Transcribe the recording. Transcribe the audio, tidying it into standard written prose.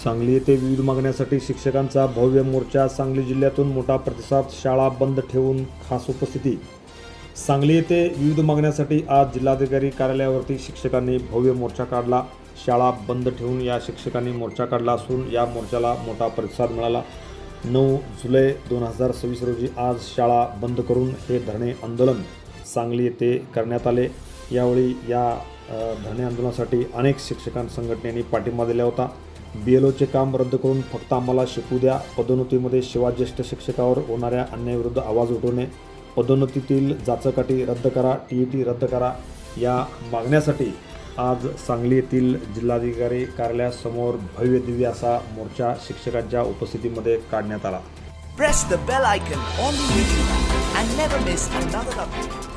सांगली येथे विविध मागण्यासाठी शिक्षकांचा भव्य मोर्चा. सांगली जिल्ह्यातून मोठा प्रतिसाद. शाळा बंद ठेवून खास उपस्थिती. सांगली येथे विविध मागण्यासाठी आज जिल्हाधिकारी कार्यालयावरती शिक्षकांनी भव्य मोर्चा काढला. शाळा बंद ठेवून या शिक्षकांनी मोर्चा काढला असून या मोर्चाला मोठा प्रतिसाद मिळाला. 9 जुलै 2026 रोजी आज शाळा बंद करून हे धरणे आंदोलन सांगली येथे करण्यात आले. यावेळी या धरणे आंदोलनासाठी अनेक शिक्षकां संघटनेने पाठिंबा दिला होता. BLOचे काम रद्द करून फक्त आम्हाला शिकू द्या. पदोन्नतीमध्ये शिवाय ज्येष्ठ शिक्षकावर होणाऱ्या अन्यायाविरुद्ध आवाज उठवणे. पदोन्नतीतील जाचकाठी रद्द करा. TET रद्द करा. या मागण्यासाठी आज सांगली येथील जिल्हाधिकारी कार्यालयासमोर भव्य दिव्य असा मोर्चा शिक्षकांच्या उपस्थितीमध्ये काढण्यात आला. Press the bell icon on the YouTube and never miss another update.